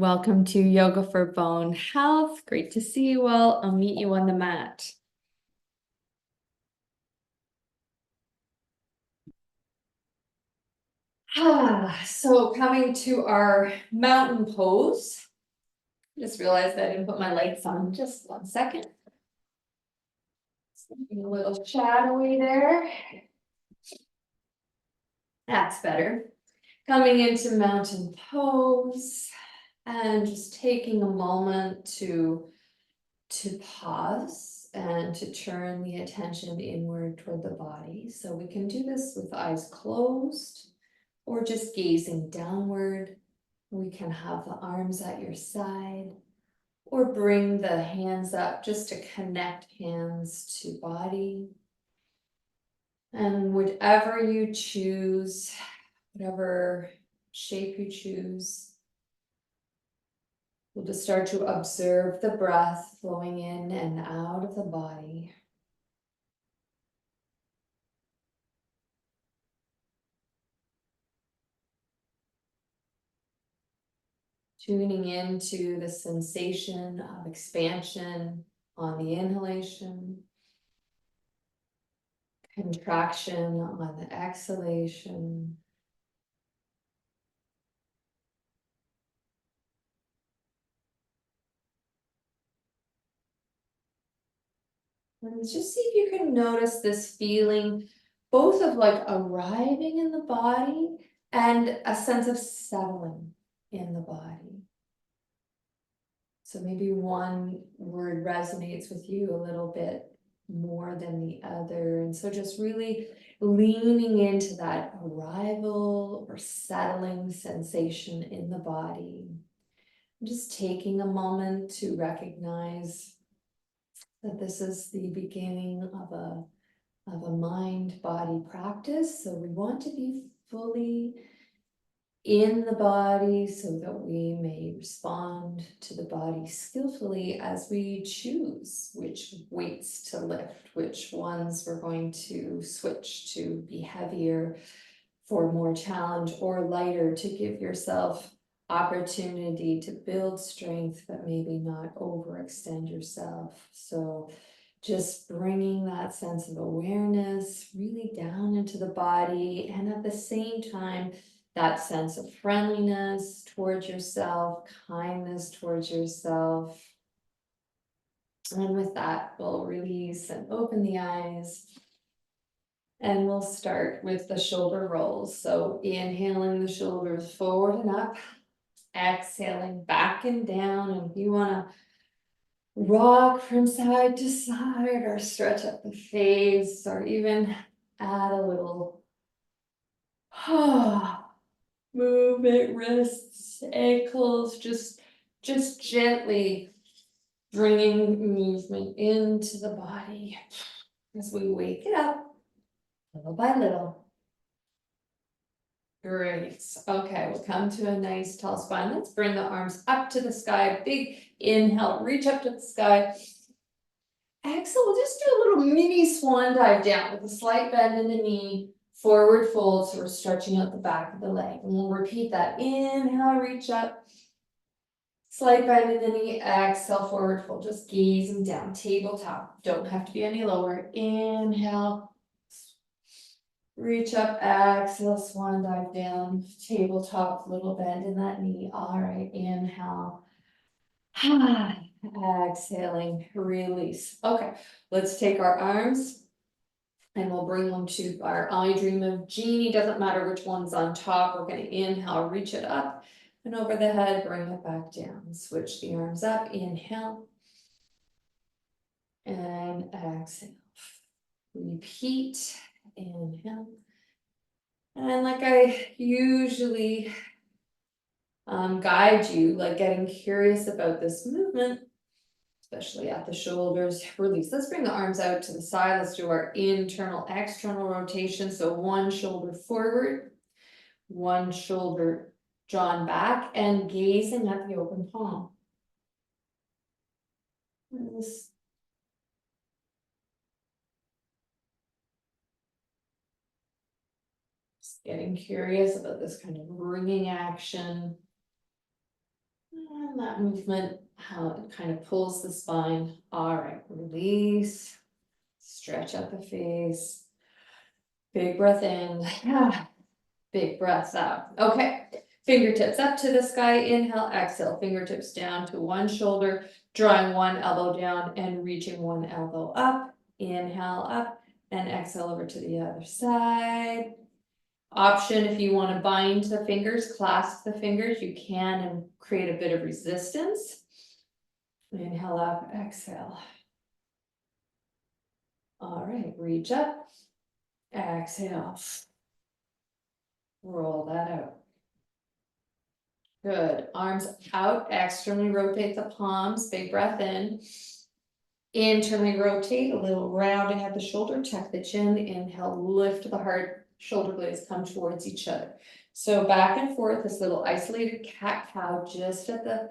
Welcome to Yoga for Bone Health. Great to see you all. I'll meet you on the mat. So coming to our mountain pose. Just realized I didn't put my lights on. Just 1 second. Something a little shadowy there. That's better. Coming into mountain pose and just taking a moment to pause and to turn the attention inward toward the body. So we can do this with eyes closed or just gazing downward. We can have the arms at your side or bring the hands up just to connect hands to body. And whatever you choose, whatever shape you choose, we'll just start to observe the breath flowing in and out of the body. Tuning into the sensation of expansion on the inhalation, contraction on the exhalation. And just see if you can notice this feeling, both of like arriving in the body and a sense of settling in the body. So maybe one word resonates with you a little bit more than the other. And so just really leaning into that arrival or settling sensation in the body. Just taking a moment to recognize that this is the beginning of a mind-body practice. So we want to be fully in the body so that we may respond to the body skillfully as we choose which weights to lift, which ones we're going to switch to be heavier for more challenge or lighter to give yourself opportunity to build strength, but maybe not overextend yourself. So just bringing that sense of awareness really down into the body, and at the same time, that sense of friendliness towards yourself, kindness towards yourself. And with that, we'll release and open the eyes. And we'll start with the shoulder rolls. So inhaling the shoulders forward and up, exhaling back and down. And if you want to rock from side to side or stretch up the face or even add a little movement, wrists, ankles, just gently bringing movement into the body as we wake it up little by little. Great. Okay, we'll come to a nice tall spine. Let's bring the arms up to the sky. Big inhale, reach up to the sky. Exhale, we'll just do a little mini swan dive down with a slight bend in the knee, forward fold, so we're stretching out the back of the leg. And we'll repeat that. Inhale, reach up. Slight bend in the knee, exhale, forward fold, just gazing down, tabletop. Don't have to be any lower. Inhale, reach up, exhale, swan dive down, tabletop, little bend in that knee. All right, inhale. Exhaling, release. Okay, let's take our arms and we'll bring them to our I Dream of Genie. Doesn't matter which one's on top. We're going to inhale, reach it up and over the head, bring it back down. Switch the arms up, inhale and exhale. Repeat, inhale. And like I usually guide you, like getting curious about this movement, especially at the shoulders, release. Let's bring the arms out to the side. Let's do our internal, external rotation. So one shoulder forward, one shoulder drawn back and gazing at the open palm. Just getting curious about this kind of ringing action. And that movement, how it kind of pulls the spine. All right, release, stretch out the face. Big breath in, big breaths out. Okay, fingertips up to the sky, inhale, exhale, fingertips down to one shoulder, drawing one elbow down and reaching one elbow up. Inhale up and exhale over to the other side. Option if you want to bind the fingers, clasp the fingers, you can and create a bit of resistance. Inhale up, exhale. All right, reach up, exhale. Roll that out. Good, arms out, externally rotate the palms, big breath in. Internally rotate, a little rounding at the shoulder, tuck the chin, inhale, lift the heart, shoulder blades come towards each other. So back and forth, this little isolated cat-cow just at the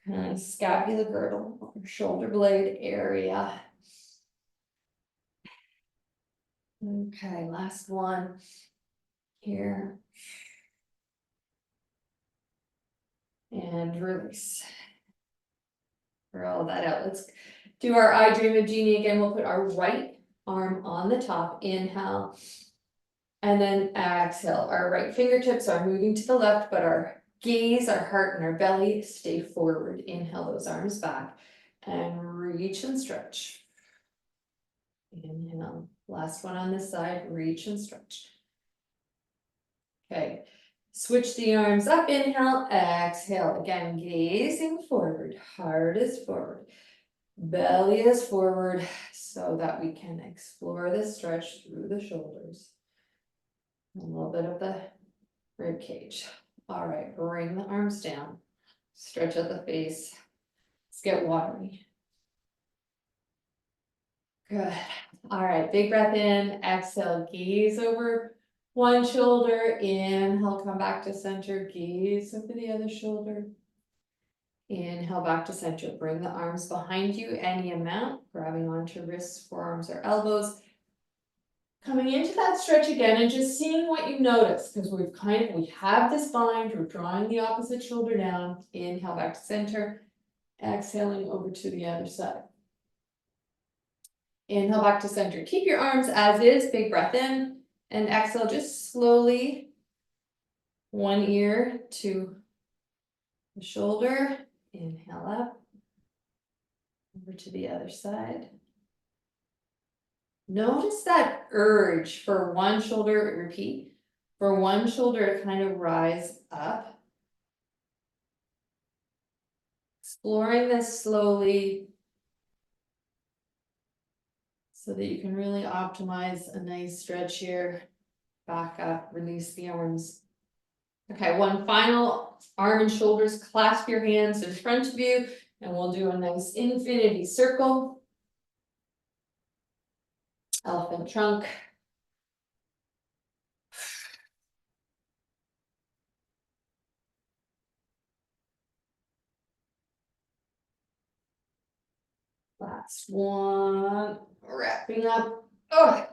kind of scapula girdle, shoulder blade area. Okay, last one here. And release. Roll that out. Let's do our I Dream of Jeannie again. We'll put our right arm on the top, inhale. And then exhale. Our right fingertips are moving to the left, but our gaze, our heart, and our belly stay forward. Inhale those arms back and reach and stretch. Inhale. Last one on this side, reach and stretch. Okay. Switch the arms up, inhale, exhale. Again, gazing forward, heart is forward, belly is forward, so that we can explore the stretch through the shoulders. A little bit of the rib cage. All right, bring the arms down, stretch out the face. Let's get watery. Good. All right, big breath in, exhale, gaze over one shoulder, inhale, come back to center, gaze over the other shoulder. Inhale back to center, bring the arms behind you, any amount, grabbing onto wrists, forearms, or elbows. Coming into that stretch again and just seeing what you notice, because we have this bind, we're drawing the opposite shoulder down. Inhale back to center, exhaling over to the other side. Inhale back to center, keep your arms as is, big breath in. And exhale, just slowly, one ear to the shoulder, inhale up, over to the other side. Notice that urge for one shoulder, repeat, for one shoulder to kind of rise up. Exploring this slowly so that you can really optimize a nice stretch here. Back up, release the arms. Okay, one final, arm and shoulders, clasp your hands in front of you, and we'll do a nice infinity circle. Elephant trunk. Last one, wrapping up. Oh,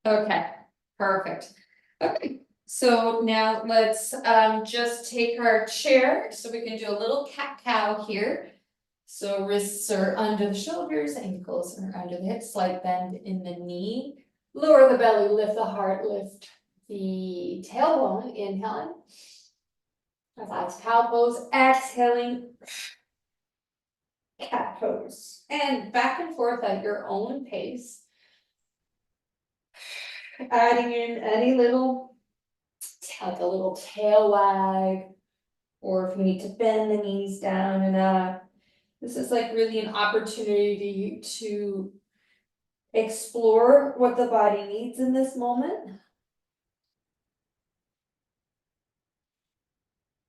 okay, perfect. Okay, so now let's just take our chair, so we can do a little cat-cow here. So wrists are under the shoulders, ankles are under the hips, slight bend in the knee. Lower the belly, lift the heart, lift the tailbone, inhaling. That's cow pose, exhaling. Cat pose. And back and forth at your own pace. Adding in any little, like a little tail wag, or if you need to bend the knees down and up. This is like really an opportunity to explore what the body needs in this moment.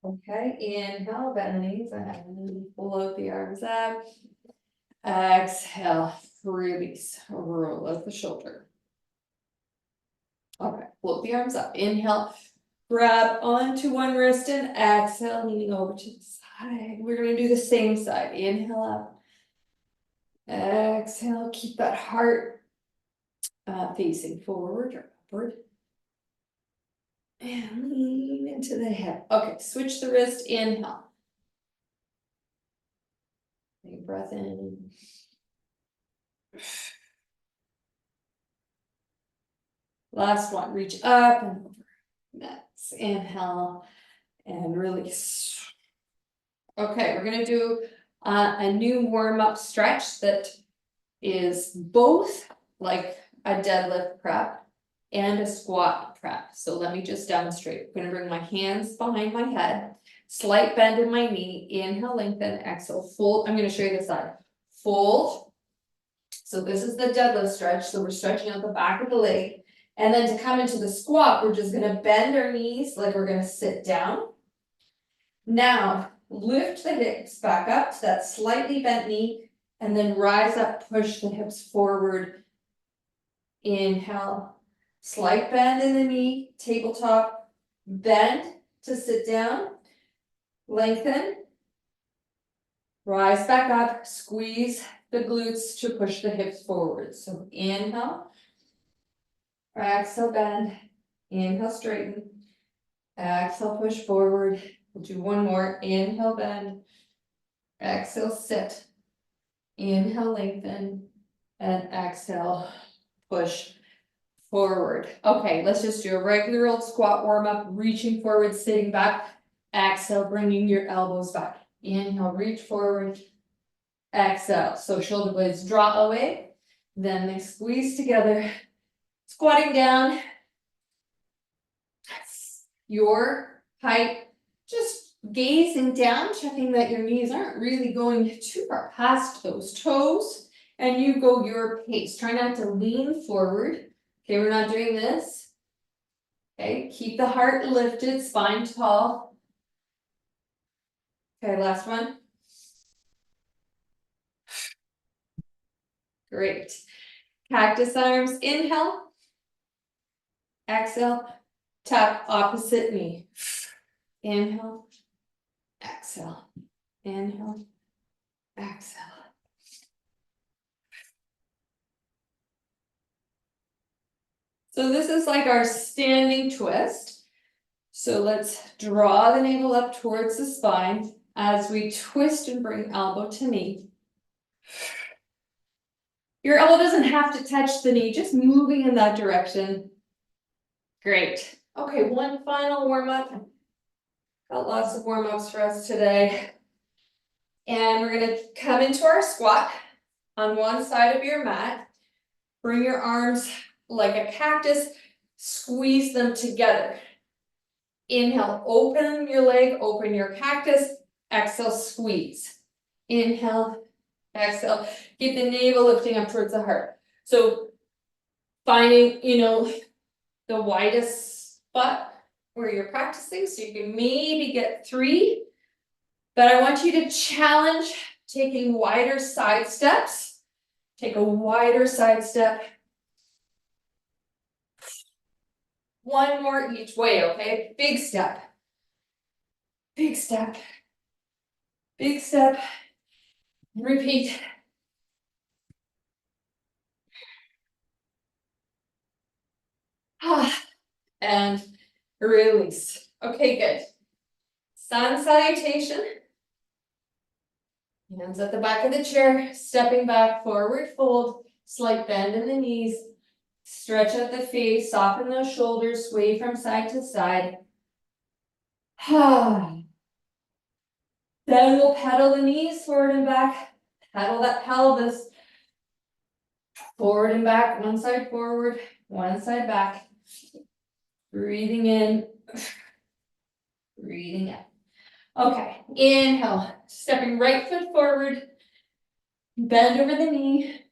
Okay, inhale, bend the knees and float the arms up. Exhale, release, roll out the shoulder. Okay, float the arms up. Inhale, grab onto one wrist and exhale, leaning over to the side. We're gonna do the same side. Inhale up. Exhale, keep that heart facing forward or upward. And lean into the hip. Okay, switch the wrist, inhale. Big breath in. Last one, reach up and over. Next, inhale and release. Okay, we're gonna do a new warm-up stretch that is both like a deadlift prep and a squat prep. So let me just demonstrate. I'm gonna bring my hands behind my head, slight bend in my knee, inhale, lengthen, exhale, fold. I'm gonna show you this side. Fold. So this is the deadlift stretch. So we're stretching out the back of the leg. And then to come into the squat, we're just gonna bend our knees like we're gonna sit down. Now, lift the hips back up to that slightly bent knee, and then rise up, push the hips forward. Inhale, slight bend in the knee, tabletop, bend to sit down, lengthen, rise back up, squeeze the glutes to push the hips forward. So inhale, exhale, bend, inhale, straighten, exhale, push forward. We'll do one more, inhale, bend, exhale, sit, inhale, lengthen, and exhale, push forward. Okay, let's just do a regular old squat warm up, reaching forward, sitting back, exhale, bringing your elbows back. Inhale, reach forward, exhale. So shoulder blades draw away, then they squeeze together, squatting down. Your height, just gazing down, checking that your knees aren't really going too far past those toes, and you go your pace. Try not to lean forward. Okay, we're not doing this. Okay, keep the heart lifted, spine tall. Okay, last one. Great. Cactus arms, inhale. Exhale, tap opposite knee. Inhale, exhale, inhale, exhale. So this is like our standing twist. So let's draw the navel up towards the spine as we twist and bring elbow to knee. Your elbow doesn't have to touch the knee, just moving in that direction. Great. Okay, one final warm-up. Got lots of warm-ups for us today. And we're gonna come into our squat on one side of your mat. Bring your arms like a cactus, squeeze them together. Inhale, open your leg, open your cactus. Exhale, squeeze. Inhale, exhale. Keep the navel lifting up towards the heart. So finding, the widest spot where you're practicing, so you can maybe get 3. But I want you to challenge taking wider side steps. Take a wider side step. One more each way, okay? Big step. Big step. Big step. Repeat. And release. Okay, good. Sun salutation. Hands at the back of the chair, stepping back, forward fold, slight bend in the knees, stretch out the face, soften those shoulders, sway from side to side. Then we'll pedal the knees forward and back, pedal that pelvis, forward and back, one side forward, one side back. Breathing in, breathing out. Okay, inhale, stepping right foot forward, bend over the knee,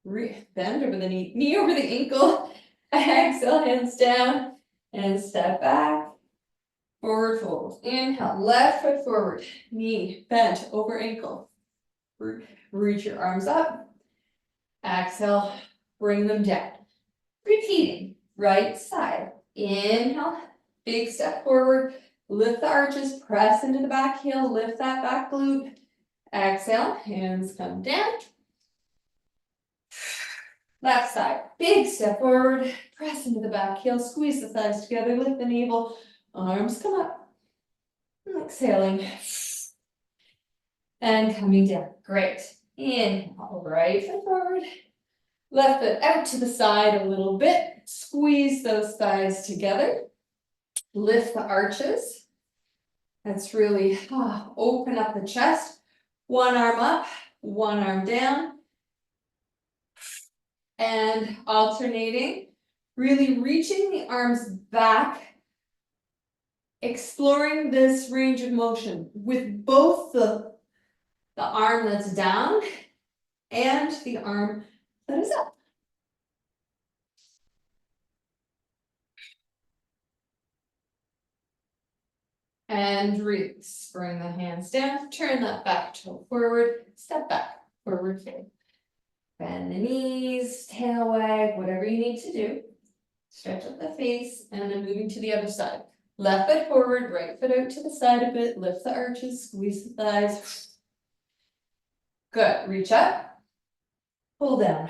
bend over the knee over the ankle, exhale, hands down, and step back, forward fold. Inhale, left foot forward, knee bent over ankle. Reach your arms up, exhale, bring them down. Repeating, right side. Inhale, big step forward, lift the arches, press into the back heel, lift that back glute. Exhale, hands come down. Left side, big step forward, press into the back heel, squeeze the thighs together, lift the navel, arms come up. And exhaling. And coming down, great. Inhale, right foot forward. Left foot out to the side a little bit. Squeeze those thighs together. Lift the arches. That's really open up the chest. One arm up, one arm down. And alternating, really reaching the arms back, exploring this range of motion with both the arm that's down and the arm that is up. And release, bring the hands down, turn that back toe forward, step back, forward fold. Bend the knees, tail wag, whatever you need to do. Stretch up the face, and then moving to the other side. Left foot forward, right foot out to the side a bit, lift the arches, squeeze the thighs. Good, reach up, pull down.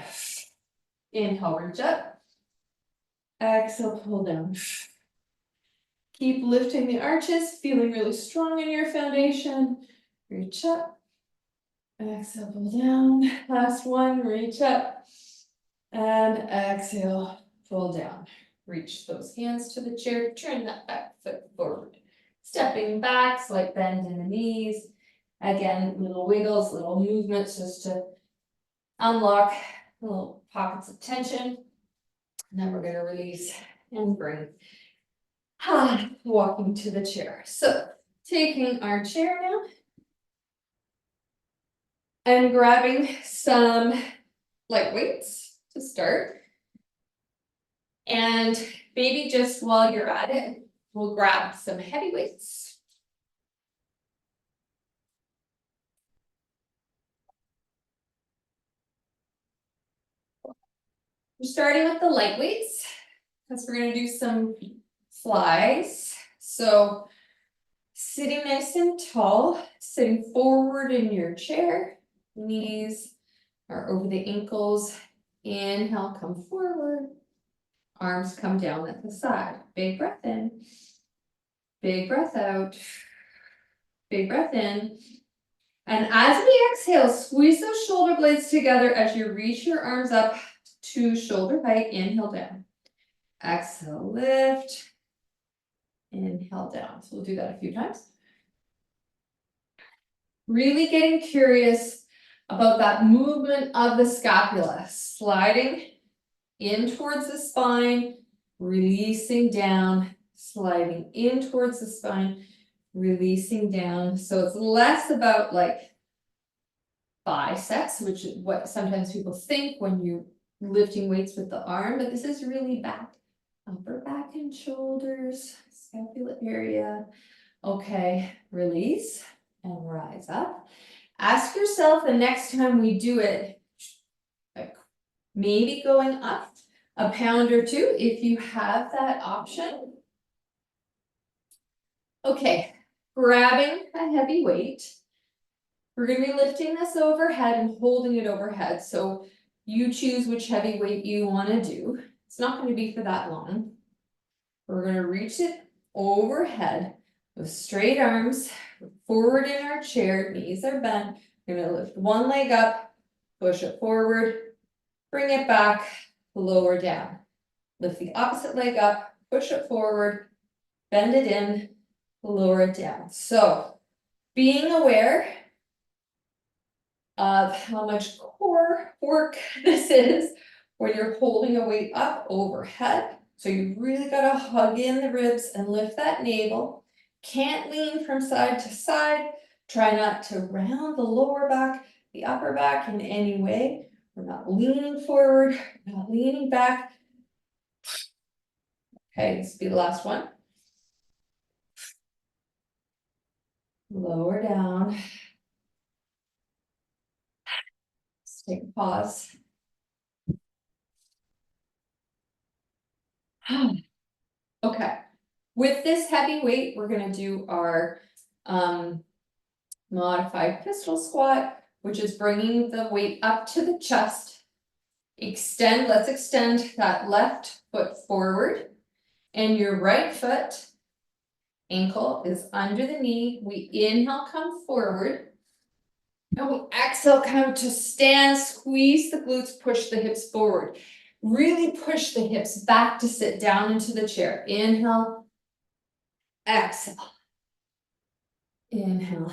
Inhale, reach up. Exhale, pull down. Keep lifting the arches, feeling really strong in your foundation. Reach up. Exhale, pull down. Last one, reach up. And exhale, pull down. Reach those hands to the chair, turn that back foot forward. Stepping back, slight bend in the knees. Again, little wiggles, little movements just to unlock little pockets of tension. And then we're gonna release and bring. Walking to the chair. So taking our chair now. And grabbing some light weights to start. And maybe just while you're at it, we'll grab some heavy weights. We're starting with the light weights because we're going to do some flies. So sitting nice and tall, sitting forward in your chair, knees are over the ankles. Inhale, come forward. Arms come down at the side. Big breath in. Big breath out. Big breath in. And as we exhale, squeeze those shoulder blades together as you reach your arms up to shoulder height. Inhale down. Exhale, lift. Inhale down. So we'll do that a few times. Really getting curious about that movement of the scapula. Sliding in towards the spine, releasing down, sliding in towards the spine, releasing down. So it's less about like biceps, which is what sometimes people think when you're lifting weights with the arm, but this is really back, upper back and shoulders, scapula area. Okay, release and rise up. Ask yourself the next time we do it, like maybe going up a pound or two if you have that option. Okay, grabbing a heavy weight. We're going to be lifting this overhead and holding it overhead. So you choose which heavy weight you want to do. It's not going to be for that long. We're going to reach it overhead with straight arms, forward in our chair, knees are bent. We're going to lift one leg up, push it forward, bring it back, lower down. Lift the opposite leg up, push it forward, bend it in, lower it down. So being aware of how much core work this is when you're holding a weight up overhead. So you really gotta hug in the ribs and lift that navel. Can't lean from side to side. Try not to round the lower back, the upper back in any way. We're not leaning forward, we're not leaning back. Okay, this will be the last one. Lower down. Let's take a pause. Okay, with this heavy weight, we're gonna do our modified pistol squat, which is bringing the weight up to the chest. Extend, let's extend that left foot forward, and your right foot ankle is under the knee. We inhale, come forward. And we exhale, come to stand, squeeze the glutes, push the hips forward. Really push the hips back to sit down into the chair. Inhale, exhale. Inhale.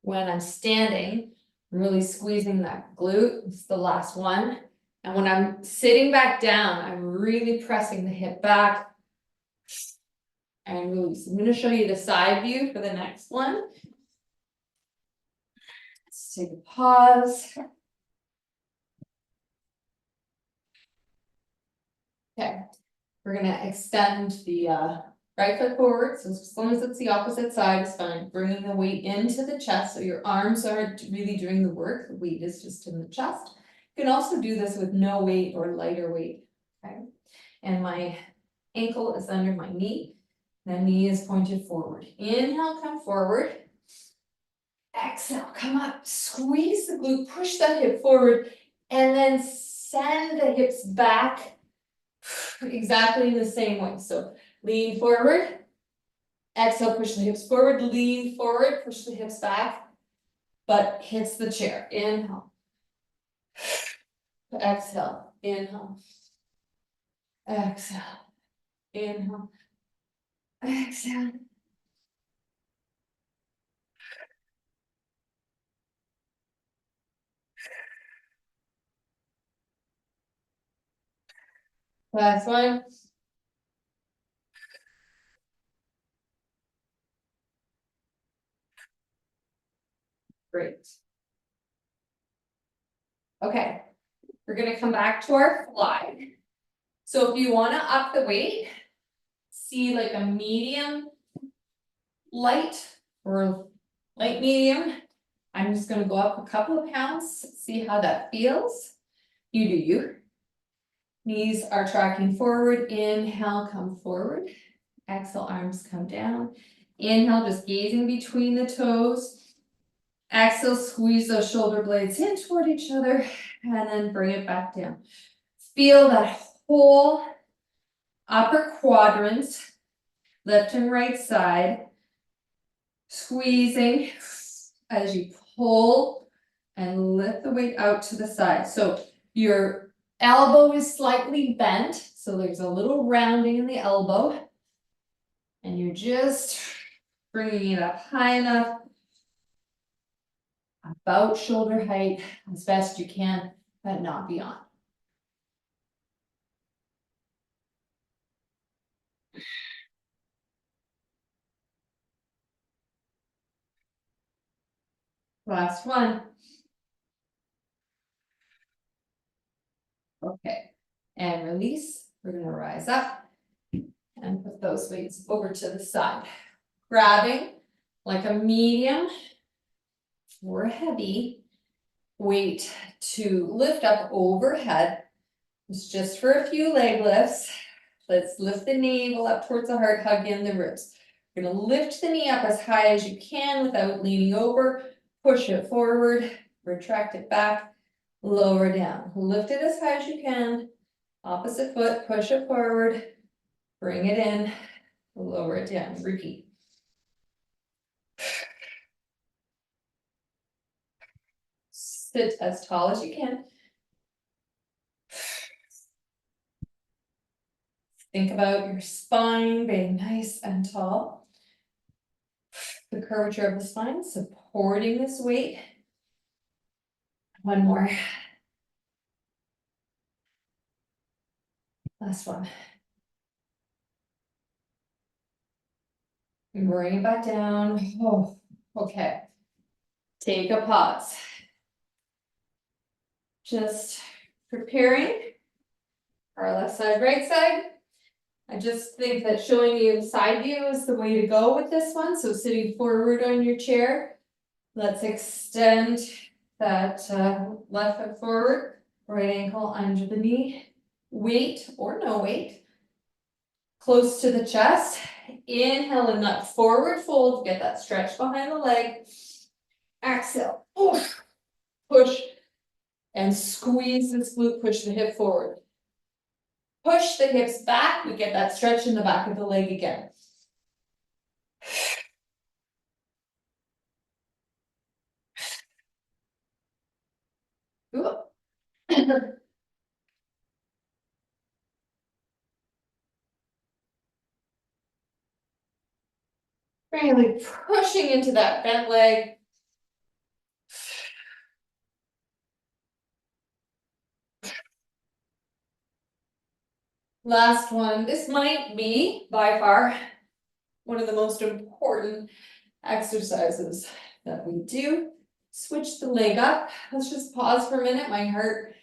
When I'm standing, I'm really squeezing that glute. It's the last one. And when I'm sitting back down, I'm really pressing the hip back and release. I'm going to show you the side view for the next one. Let's take a pause. Okay, we're going to extend the right foot forward. So as long as it's the opposite side is fine. Bringing the weight into the chest so your arms aren't really doing the work. The weight is just in the chest. You can also do this with no weight or lighter weight. Okay, and my ankle is under my knee. The knee is pointed forward. Inhale, come forward. Exhale, come up. Squeeze the glute, push that hip forward, and then send the hips back exactly the same way. So lean forward. Exhale, push the hips forward. Lean forward, push the hips back, but hits the chair. Inhale. Exhale. Inhale. Exhale. Inhale. Exhale. Last one. Great. Okay, we're gonna come back to our fly. So if you wanna up the weight, see like a medium, light, or light medium. I'm just gonna go up a couple of pounds, see how that feels. You do you. Knees are tracking forward. Inhale, come forward. Exhale, arms come down. Inhale, just gazing between the toes. Exhale, squeeze those shoulder blades in toward each other, and then bring it back down. Feel that whole upper quadrant, left and right side, squeezing as you pull and lift the weight out to the side. So your elbow is slightly bent, so there's a little rounding in the elbow, and you're just bringing it up high enough, about shoulder height as best you can, but not beyond. Last one. Okay, and release. We're gonna rise up and put those weights over to the side. Grabbing like a medium or heavy weight to lift up overhead. It's just for a few leg lifts. Let's lift the navel up towards the heart, hug in the ribs. You're gonna lift the knee up as high as you can without leaning over. Push it forward, retract it back, lower down. Lift it as high as you can. Opposite foot, push it forward, bring it in, lower it down. Repeat. Sit as tall as you can. Think about your spine being nice and tall. The curvature of the spine supporting this weight. One more. Last one. Bring it back down. Oh, okay. Take a pause. Just preparing our left side, right side. I just think that showing you the side view is the way to go with this one. So sitting forward on your chair, let's extend that left foot forward, right ankle under the knee, weight or no weight, close to the chest. Inhale and that forward fold, get that stretch behind the leg. Exhale, oof, push and squeeze this glute, push the hip forward. Push the hips back, we get that stretch in the back of the leg again. Really pushing into that bent leg. Last one. This might be by far one of the most important exercises that we do. Switch the leg up. Let's just pause for a minute. My heart,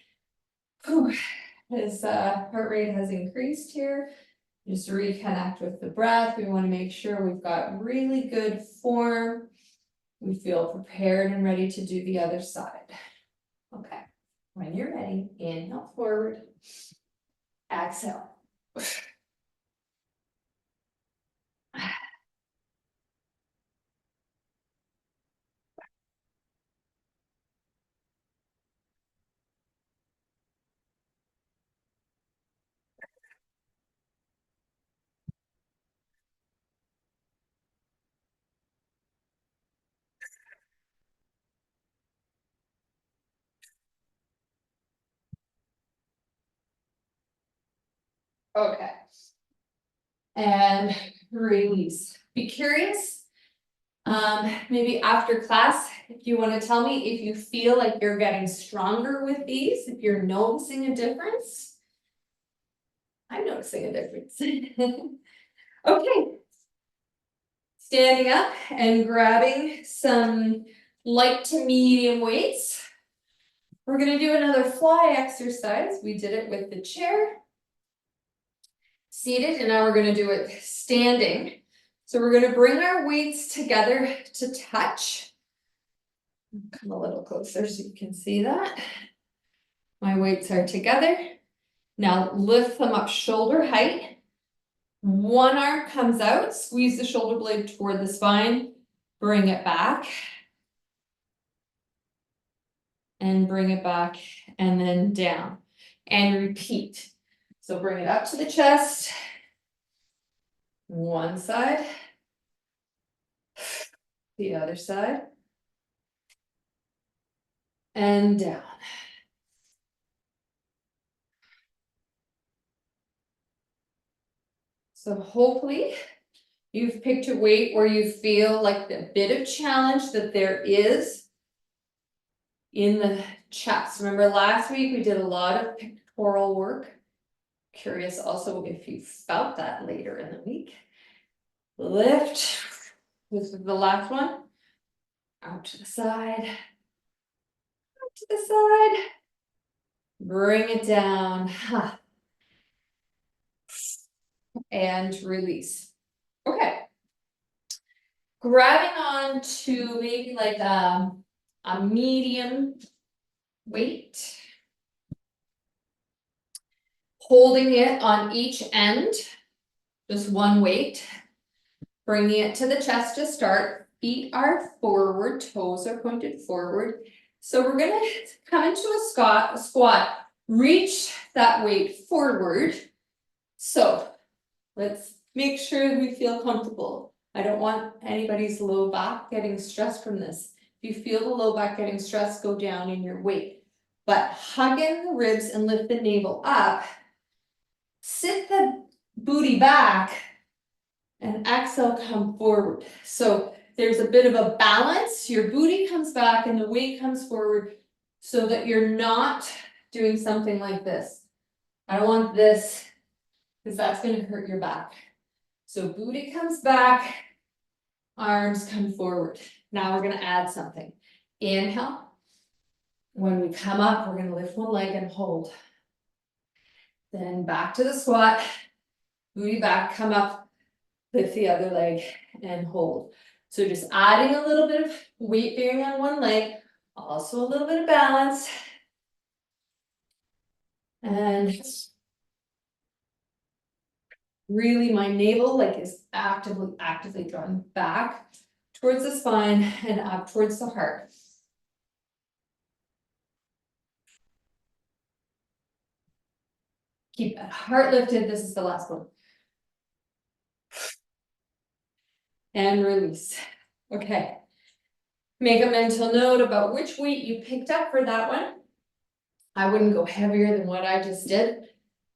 his heart rate has increased here. Just reconnect with the breath. We want to make sure we've got really good form. We feel prepared and ready to do the other side. Okay, when you're ready, inhale forward, exhale. Okay. And release. Be curious. Maybe after class, if you want to tell me if you feel like you're getting stronger with these, if you're noticing a difference. I'm noticing a difference. Okay. Standing up and grabbing some light to medium weights. We're going to do another fly exercise. We did it with the chair. Seated, and now we're going to do it standing. So we're going to bring our weights together to touch. Come a little closer so you can see that. My weights are together. Now lift them up shoulder height. One arm comes out, squeeze the shoulder blade toward the spine, bring it back. And bring it back and then down. And repeat. So bring it up to the chest. One side. The other side. And down. So hopefully you've picked a weight where you feel like a bit of challenge that there is in the chest. Remember last week we did a lot of pectoral work. Curious also if you felt that later in the week. Lift. This is the last one. Out to the side. Out to the side. Bring it down. And release. Okay. Grabbing on to maybe like a medium weight. Holding it on each end. Just one weight. Bringing it to the chest to start. Feet are forward, toes are pointed forward. So we're gonna come into a squat, reach that weight forward. So let's make sure we feel comfortable. I don't want anybody's low back getting stressed from this. If you feel the low back getting stressed, go down in your weight. But hug in the ribs and lift the navel up. Sit the booty back and exhale, come forward. So there's a bit of a balance. Your booty comes back and the weight comes forward so that you're not doing something like this. I don't want this because that's going to hurt your back. So booty comes back, arms come forward. Now we're going to add something. Inhale. When we come up, we're going to lift one leg and hold. Then back to the squat, booty back, come up, lift the other leg and hold. So just adding a little bit of weight bearing on one leg, also a little bit of balance. And really my navel like is actively drawn back towards the spine and up towards the heart. Keep that heart lifted. This is the last one. And release. Okay. Make a mental note about which weight you picked up for that one. I wouldn't go heavier than what I just did.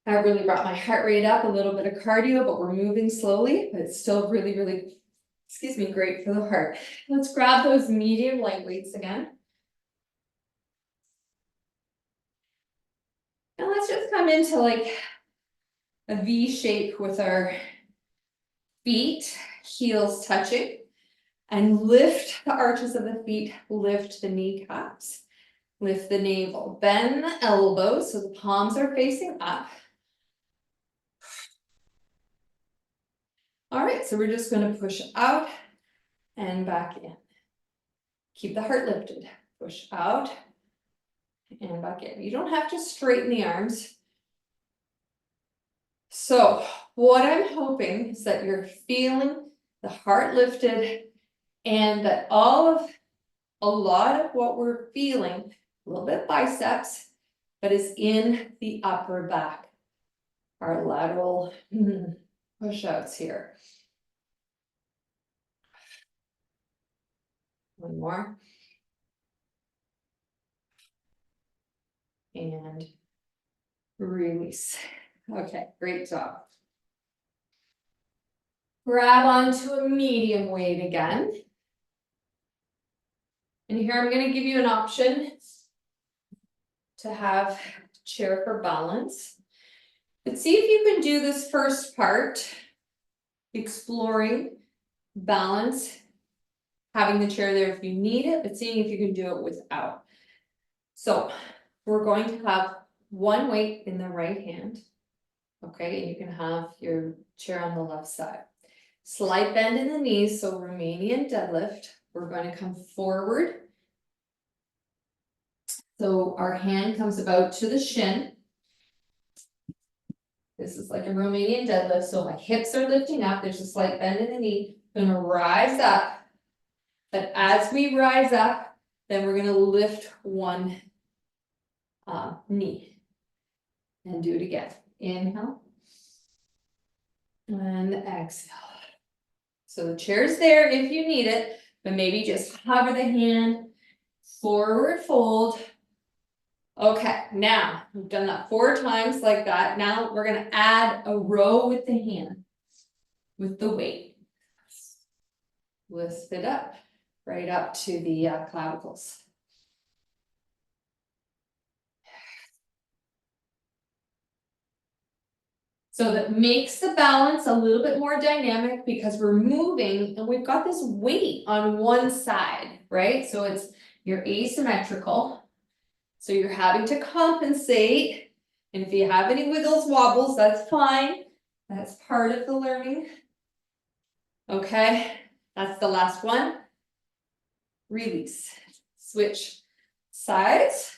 I really brought my heart rate up, a little bit of cardio, but we're moving slowly, but it's still really, really, excuse me, great for the heart. Let's grab those medium light weights again. And let's just come into like a V shape with our feet, heels touching, and lift the arches of the feet, lift the kneecaps, lift the navel, bend the elbows so the palms are facing up. All right, so we're just going to push out and back in. Keep the heart lifted. Push out and back in. You don't have to straighten the arms. So what I'm hoping is that you're feeling the heart lifted and that a lot of what we're feeling, a little bit biceps, but is in the upper back. Our lateral push-outs here. One more. And release. Okay, great job. Grab onto a medium weight again. And here I'm going to give you an option to have chair for balance. But see if you can do this first part, exploring balance, having the chair there if you need it, but seeing if you can do it without. So we're going to have one weight in the right hand. Okay, and you can have your chair on the left side. Slight bend in the knees, so Romanian deadlift. We're going to come forward. So our hand comes about to the shin. This is like a Romanian deadlift, so my hips are lifting up. There's a slight bend in the knee. I'm gonna rise up. But as we rise up, then we're gonna lift one knee. And do it again. Inhale. And exhale. So the chair's there if you need it, but maybe just hover the hand, forward fold. Okay, now we've done that 4 times like that. Now we're gonna add a row with the hand, with the weight. Lift it up, right up to the clavicles. So that makes the balance a little bit more dynamic because we're moving and we've got this weight on one side, right? So you're asymmetrical. So you're having to compensate. And if you have any wiggles, wobbles, that's fine. That's part of the learning. Okay, that's the last one. Release. Switch sides.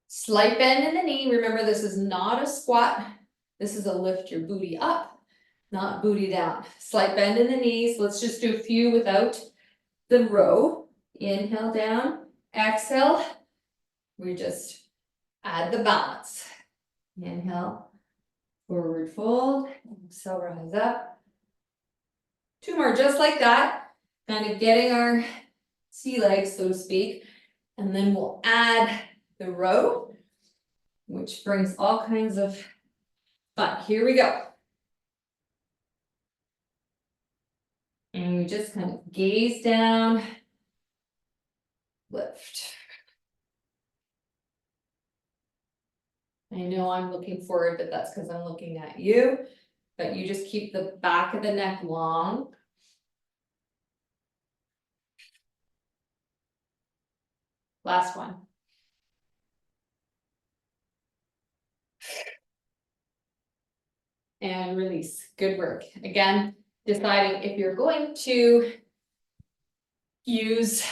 Slight bend in the knee. Remember, this is not a squat. This is a lift your booty up, not booty down. Slight bend in the knees. Let's just do a few without the row. Inhale down, exhale. We just add the balance. Inhale, forward fold, exhale, rise up. 2 more just like that, kind of getting our sea legs, so to speak. And then we'll add the row, which brings all kinds of fun. Here we go. And we just kind of gaze down, lift. I know I'm looking forward, but that's because I'm looking at you. But you just keep the back of the neck long. Last one. And release. Good work. Again, deciding if you're going to use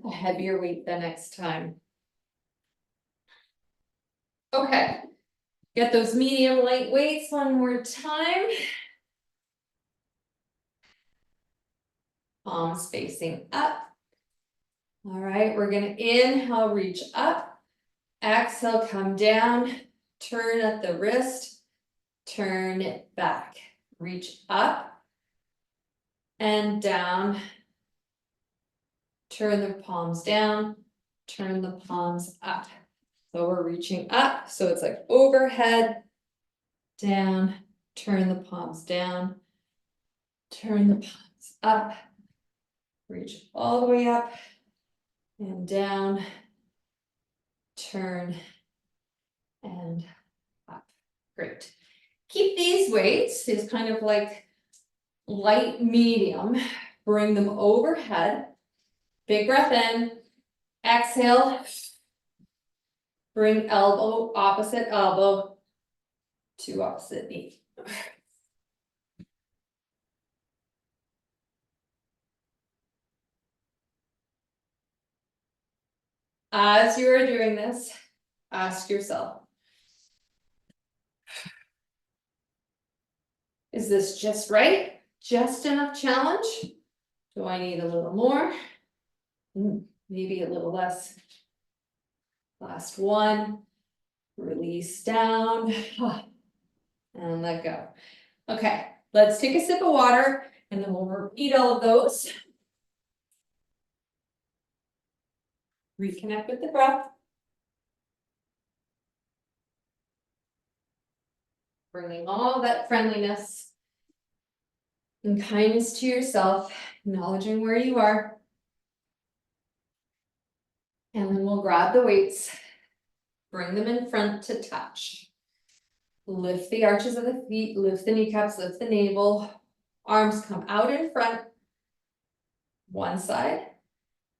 a heavier weight the next time. Okay, get those medium light weights one more time. palms facing up. All right, we're gonna inhale, reach up. Exhale, come down, turn at the wrist, turn it back. Reach up and down. Turn the palms down, turn the palms up. So we're reaching up, so it's like overhead, down, turn the palms down, turn the palms up, reach all the way up and down, turn and up. Great. Keep these weights, it's kind of like light medium, bring them overhead, big breath in, exhale, bring elbow, opposite elbow to opposite knee. As you are doing this, ask yourself, is this just right? Just enough challenge? Do I need a little more? Maybe a little less. Last one, release down, and let go. Okay, let's take a sip of water, and then we'll repeat all of those. Reconnect with the breath. Bringing all that friendliness and kindness to yourself, acknowledging where you are. And then we'll grab the weights, bring them in front to touch. Lift the arches of the feet, lift the kneecaps, lift the navel. Arms come out in front. One side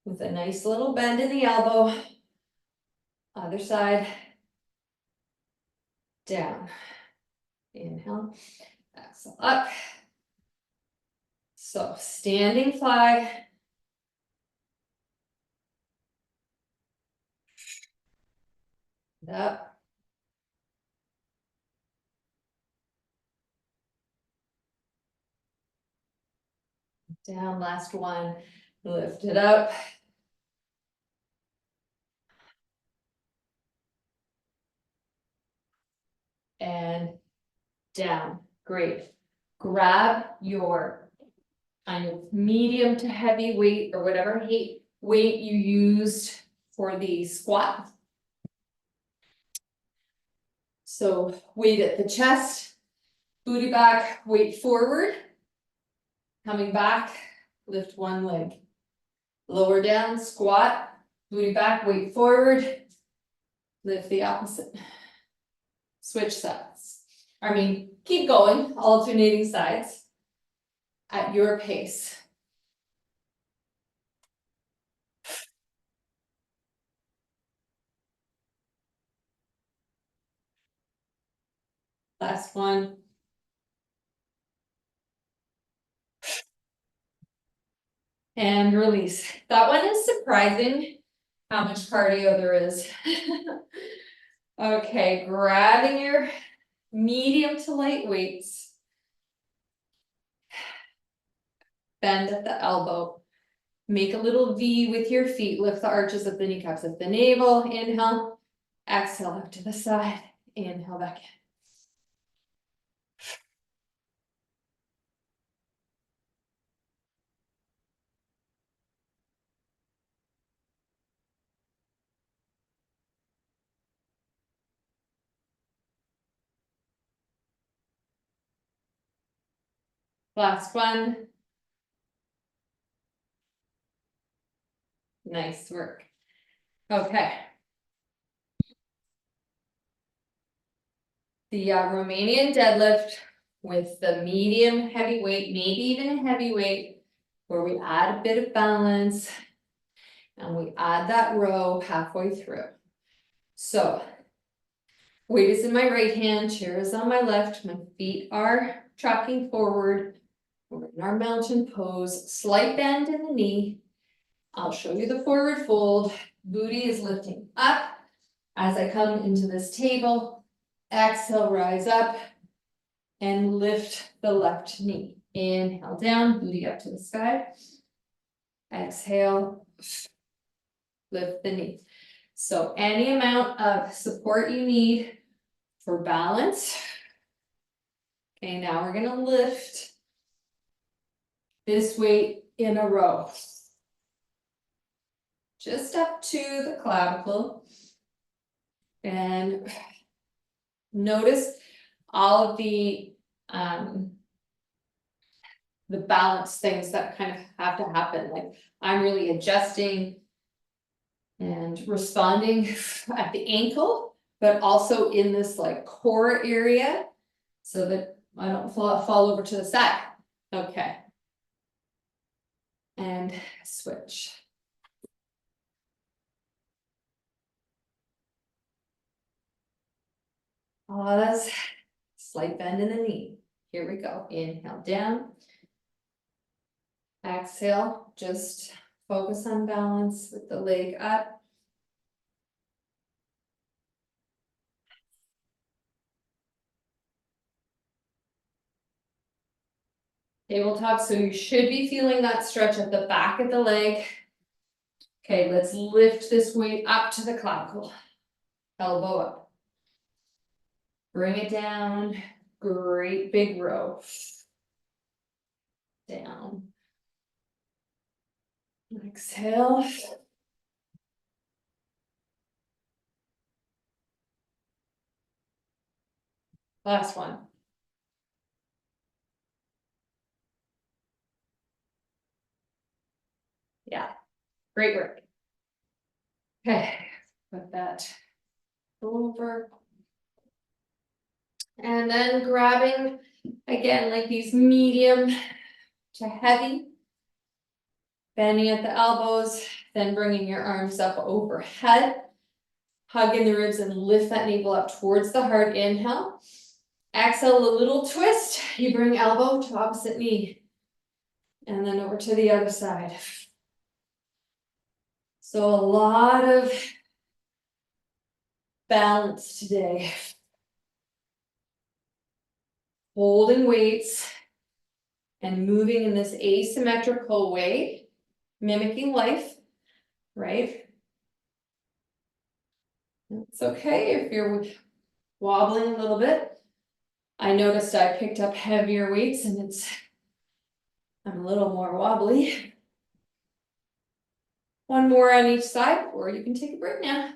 with a nice little bend in the elbow. Other side. Down. Inhale. Exhale up. So standing flag. Up. Down, last one. Lift it up. And down. Great. Grab your kind of medium to heavy weight or whatever weight you used for the squat. So weight at the chest, booty back, weight forward. Coming back, lift one leg. Lower down, squat, booty back, weight forward. Lift the opposite. Switch sides. Keep going, alternating sides at your pace. Last one. And release. That one is surprising how much cardio there is. Okay, grabbing your medium to light weights. Bend at the elbow. Make a little V with your feet. Lift the arches of the kneecaps of the navel. Inhale. Exhale up to the side. Inhale back in. Last one. Nice work. Okay. The Romanian deadlift with the medium heavy weight, maybe even a heavy weight, where we add a bit of balance and we add that row halfway through. So weight is in my right hand, chair is on my left, my feet are tracking forward. We're in our mountain pose, slight bend in the knee. I'll show you the forward fold. Booty is lifting up as I come into this table. Exhale, rise up and lift the left knee. Inhale down, booty up to the sky. Exhale, lift the knee. So any amount of support you need for balance. Okay, now we're gonna lift this weight in a row. Just up to the clavicle. And notice all of the balance things that kind of have to happen. Like I'm really adjusting and responding at the ankle, but also in this like core area so that I don't fall over to the side. Okay. And switch. Pause, slight bend in the knee. Here we go. Inhale down. Exhale, just focus on balance with the leg up. Tabletop, so you should be feeling that stretch at the back of the leg. Okay, let's lift this weight up to the clavicle. Elbow up. Bring it down. Great big row. Down. Exhale. Last one. Yeah, great work. Okay, put that over. And then grabbing, again, like these medium to heavy. Bending at the elbows, then bringing your arms up overhead. Hug in the ribs and lift that navel up towards the heart. Inhale. Exhale, a little twist. You bring elbow to opposite knee. And then over to the other side. So a lot of balance today. Holding weights and moving in this asymmetrical way, mimicking life, right? It's okay if you're wobbling a little bit. I noticed I picked up heavier weights and I'm a little more wobbly. One more on each side, or you can take a break now.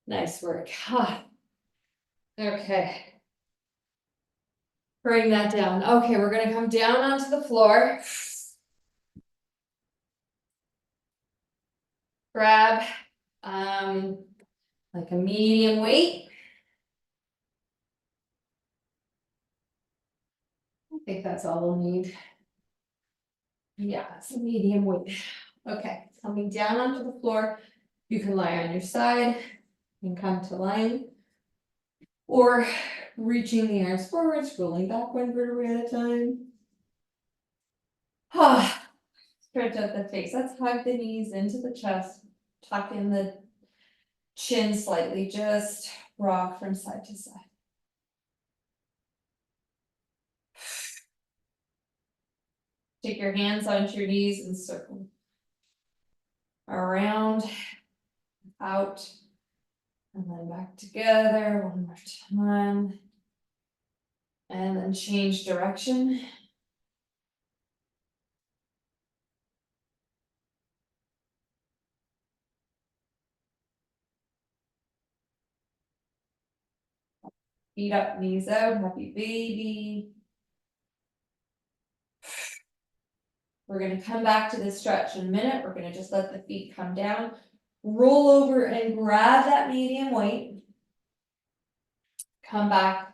Nice work. Okay. Bring that down. Okay, we're gonna come down onto the floor. Grab like a medium weight. I think that's all we'll need. Yeah, it's a medium weight. Okay, coming down onto the floor. You can lie on your side and come to lying. Or reaching the arms forwards, rolling back one vertebrae at a time. Stretch out the face. Let's hug the knees into the chest. Tuck in the chin slightly. Just rock from side to side. Take your hands onto your knees and circle. Around, out, and then back together one more time. And then change direction. Feet up, knees out, happy baby. We're gonna come back to this stretch in a minute. We're gonna just let the feet come down. Roll over and grab that medium weight. Come back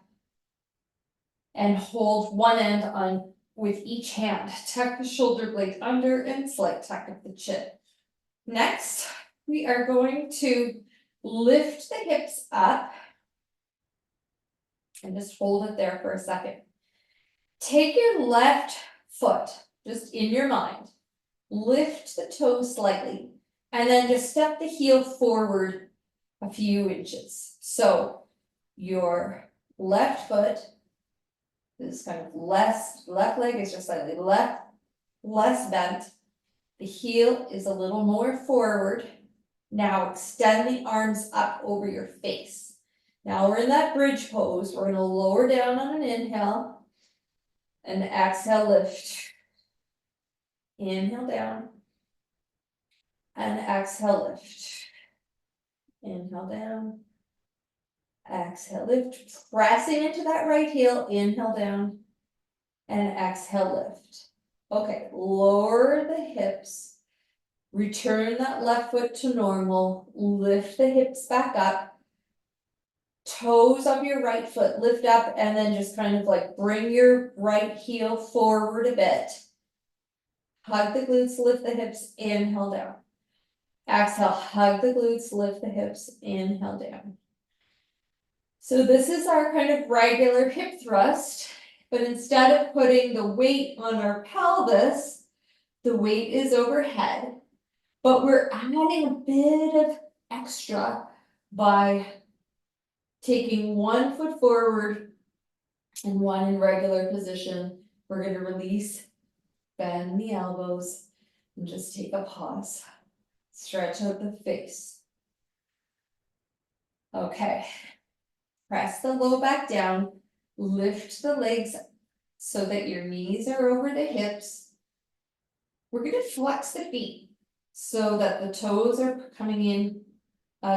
and hold one end on with each hand. Tuck the shoulder blades under and slight tuck of the chin. Next, we are going to lift the hips up and just hold it there for a second. Take your left foot, just in your mind, lift the toes slightly, and then just step the heel forward a few inches. So your left foot This kind of left leg is just slightly less bent. The heel is a little more forward. Now extend the arms up over your face. Now we're in that bridge pose. We're gonna lower down on an inhale and exhale, lift. Inhale down and exhale, lift. Inhale down, exhale, lift. Pressing into that right heel, inhale down and exhale, lift. Okay, lower the hips. Return that left foot to normal, lift the hips back up. Toes of your right foot lift up and then just kind of like bring your right heel forward a bit. Hug the glutes, lift the hips, inhale down. Exhale, hug the glutes, lift the hips, inhale down. So this is our kind of regular hip thrust, but instead of putting the weight on our pelvis, the weight is overhead. But we're adding a bit of extra by taking one foot forward and one in regular position. We're going to release, bend the elbows, and just take a pause. Stretch out the face. Okay. Press the low back down. Lift the legs so that your knees are over the hips. We're going to flex the feet so that the toes are coming in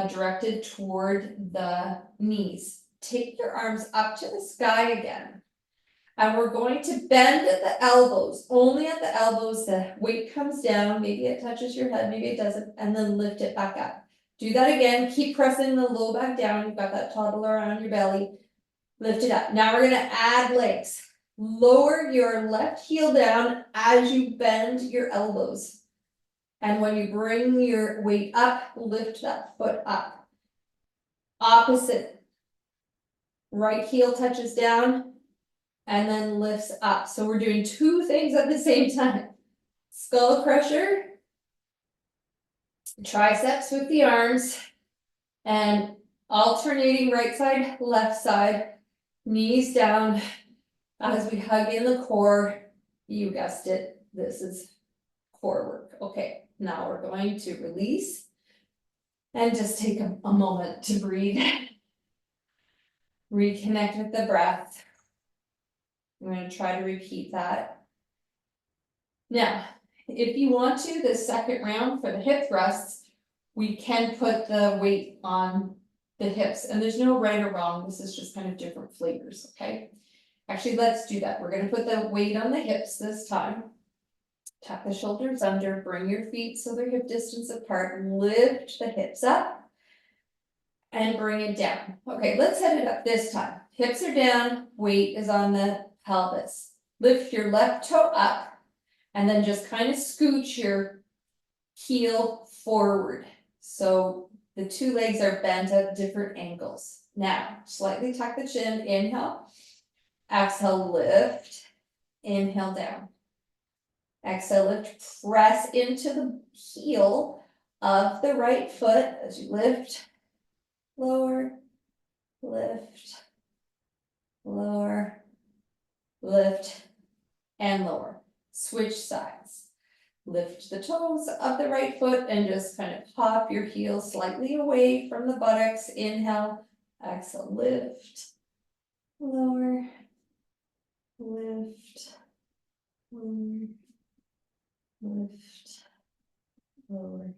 directed toward the knees. Take your arms up to the sky again. And we're going to bend at the elbows, only at the elbows. The weight comes down, maybe it touches your head, maybe it doesn't, and then lift it back up. Do that again, keep pressing the low back down. You've got that toddler on your belly. Lift it up. Now we're gonna add legs. Lower your left heel down as you bend your elbows. And when you bring your weight up, lift that foot up. Opposite. Right heel touches down and then lifts up. So we're doing two things at the same time. Skull crusher, triceps with the arms, and alternating right side, left side, knees down as we hug in the core. You guessed it, this is core work. Okay, now we're going to release and just take a moment to breathe. Reconnect with the breath. I'm going to try to repeat that. Now, if you want to, the second round for the hip thrusts, we can put the weight on the hips, and there's no right or wrong. This is just kind of different flavors, okay? Actually, let's do that. We're going to put the weight on the hips this time. Tuck the shoulders under, bring your feet so they're hip distance apart, lift the hips up, and bring it down. Okay, let's head it up this time. Hips are down, weight is on the pelvis. Lift your left toe up, and then just kind of scooch your heel forward. So the two legs are bent at different angles. Now, slightly tuck the chin, inhale. Exhale, lift. Inhale down. Exhale, lift. Press into the heel of the right foot as you lift. Lower, lift, lower, lift, and lower. Switch sides. Lift the toes of the right foot and just kind of pop your heel slightly away from the buttocks. Inhale, exhale, lift, lower, lift, lower, lift, lower,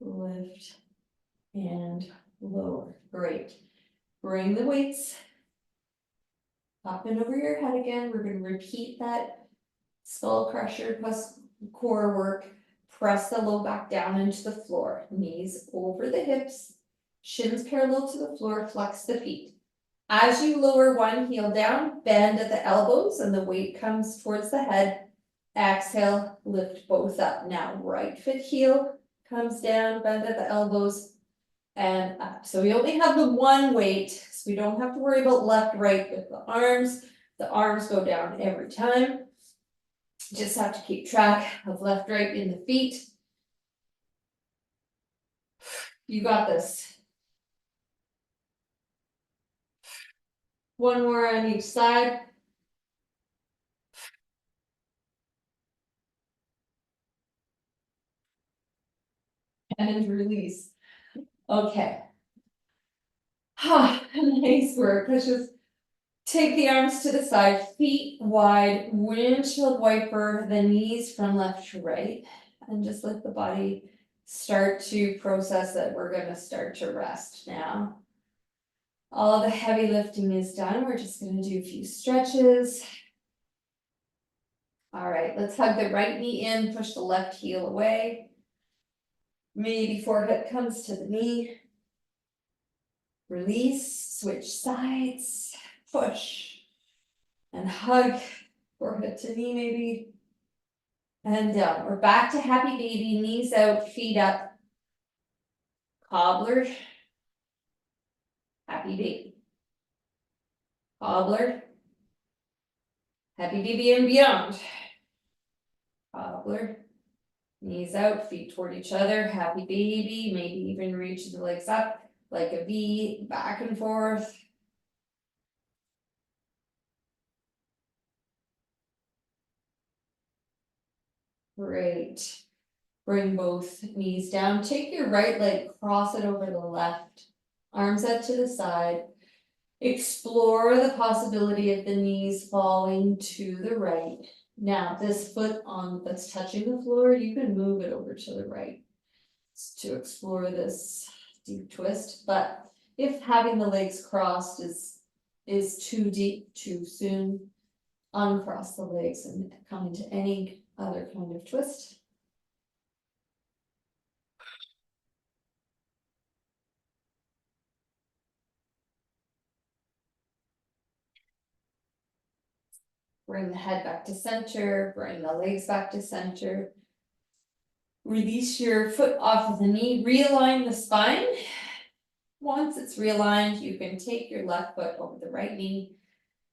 lift, and lower. Great. Bring the weights up and over your head again. We're going to repeat that skull crusher plus core work. Press the low back down into the floor. Knees over the hips. Shins parallel to the floor. Flex the feet. As you lower one heel down, bend at the elbows and the weight comes towards the head. Exhale, lift both up. Now right foot heel comes down, bend at the elbows and up. So we only have the one weight, so we don't have to worry about left, right with the arms. The arms go down every time. Just have to keep track of left, right in the feet. You got this. One more on each side. And release. Okay. Nice work. Let's just take the arms to the side, feet wide, windshield wiper the knees from left to right, and just let the body start to process that we're gonna start to rest now. All the heavy lifting is done. We're just gonna do a few stretches. All right, let's hug the right knee in, push the left heel away. Maybe forehead comes to the knee. Release, switch sides, push. And hug, forehead to knee maybe. And down, we're back to happy baby, knees out, feet up. Cobbler. Happy baby. Cobbler. Happy baby and beyond. Cobbler. Knees out, feet toward each other, happy baby, maybe even reach the legs up like a V, back and forth. Great. Bring both knees down, take your right leg, cross it over the left, arms out to the side. Explore the possibility of the knees falling to the right. Now, this foot that's touching the floor, you can move it over to the right to explore this deep twist. But if having the legs crossed is too deep too soon, uncross the legs and come into any other kind of twist. Bring the head back to center, bring the legs back to center. Release your foot off of the knee, realign the spine. Once it's realigned, you can take your left foot over the right knee,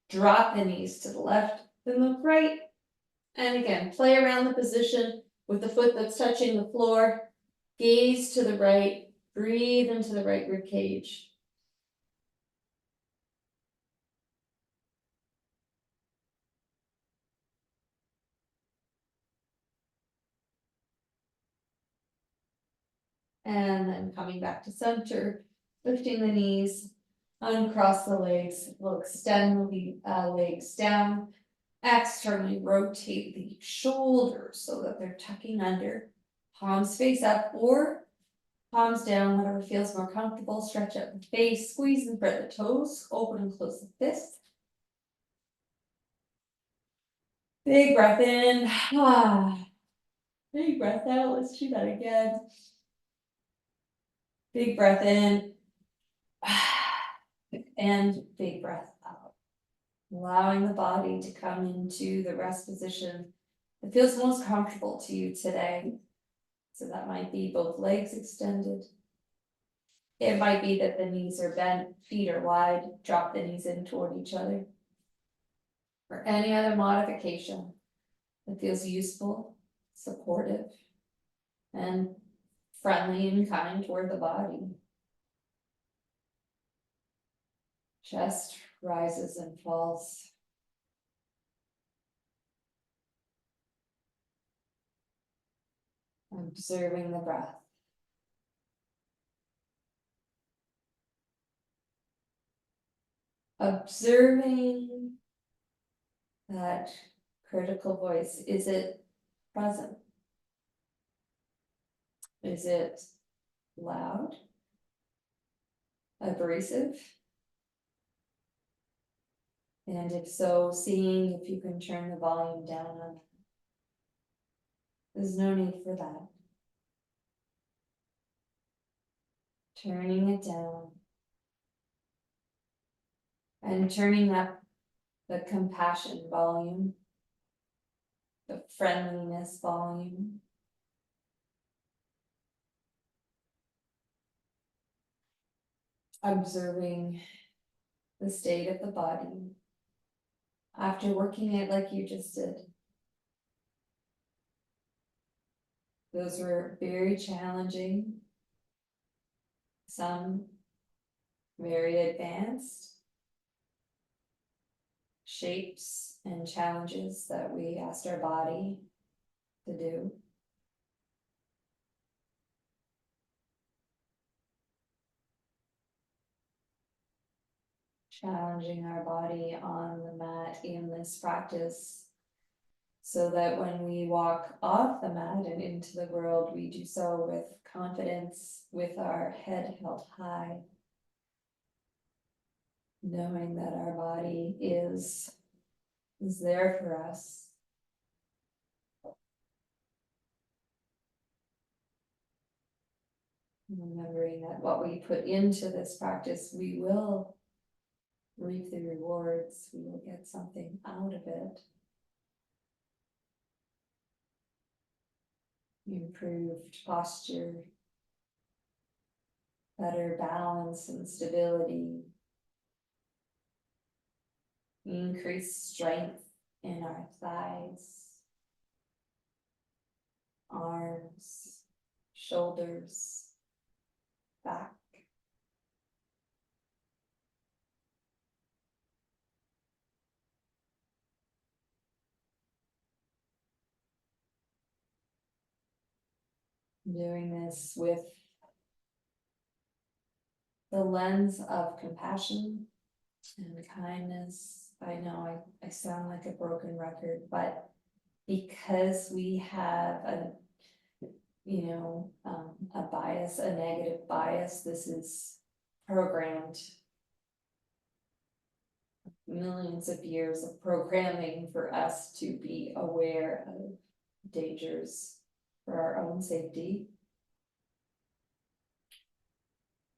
drop the knees to the left, then look right. And again, play around the position with the foot that's touching the floor, gaze to the right, breathe into the right rib cage. And then coming back to center, lifting the knees, uncross the legs, we'll extend the legs down, externally rotate the shoulders so that they're tucking under, palms face up or palms down, whatever feels more comfortable, stretch out the face, squeeze and spread the toes, open and close the fists. Big breath in, big breath out, let's do that again. Big breath in, and big breath out. Allowing the body to come into the rest position that feels most comfortable to you today. So that might be both legs extended. It might be that the knees are bent, feet are wide, drop the knees in toward each other. Or any other modification that feels useful, supportive, and friendly and kind toward the body. Chest rises and falls. Observing the breath. Observing that critical voice. Is it present? Is it loud? Abrasive? And if so, seeing if you can turn the volume down on it. There's no need for that. Turning it down. And turning up the compassion volume, the friendliness volume. Observing the state of the body after working it like you just did. Those were very challenging, some very advanced, shapes and challenges that we asked our body to do. Challenging our body on the mat in this practice, so that when we walk off the mat and into the world, we do so with confidence, with our head held high, knowing that our body is there for us. Remembering that what we put into this practice, we will reap the rewards, we will get something out of it. Improved posture, better balance and stability, increased strength in our thighs, arms, shoulders, back. Doing this with the lens of compassion and kindness. I know I sound like a broken record, but because we have a bias, a negative bias, this is programmed. Millions of years of programming for us to be aware of dangers for our own safety.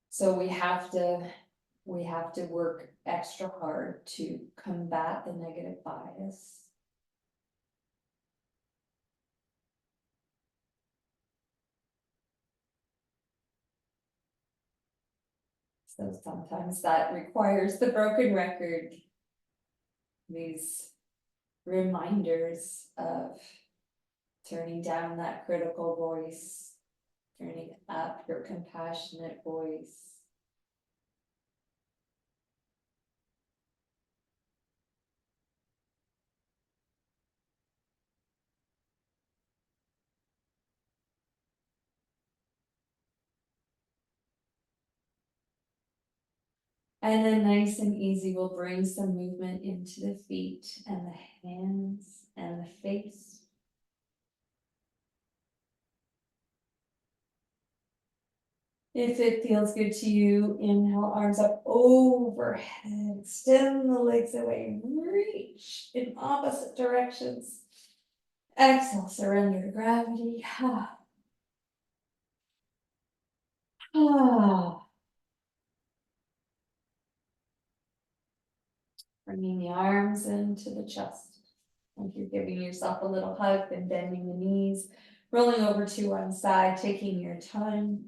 So we have to work extra hard to combat the negative bias. So sometimes that requires the broken record, these reminders of turning down that critical voice, turning up your compassionate voice. And then nice and easy, we'll bring some movement into the feet and the hands and the face. If it feels good to you, inhale, arms up overhead, extend the legs away, reach in opposite directions. Exhale, surrender to gravity. Bringing the arms into the chest. Like you're giving yourself a little hug and bending the knees, rolling over to one side, taking your time.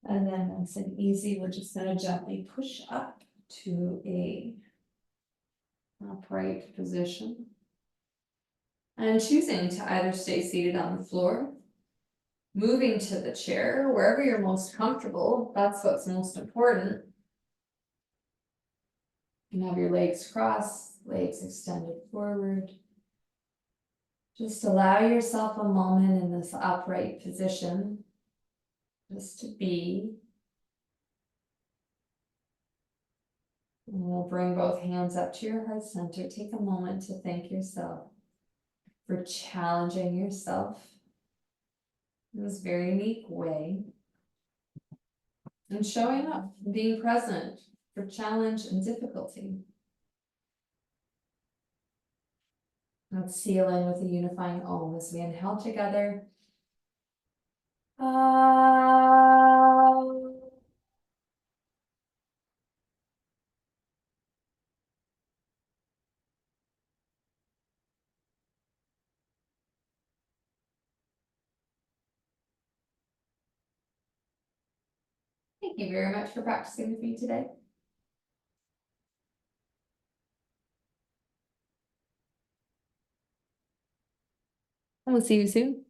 And then nice and easy, we're just going to gently push up to a upright position. And choosing to either stay seated on the floor, moving to the chair, wherever you're most comfortable, that's what's most important. You can have your legs crossed, legs extended forward. Just allow yourself a moment in this upright position, just to be. And we'll bring both hands up to your heart center. Take a moment to thank yourself for challenging yourself in this very unique way. And showing up, being present for challenge and difficulty. Let's seal in with a unifying Om as we inhale together. Thank you very much for practicing with me today. And we'll see you soon.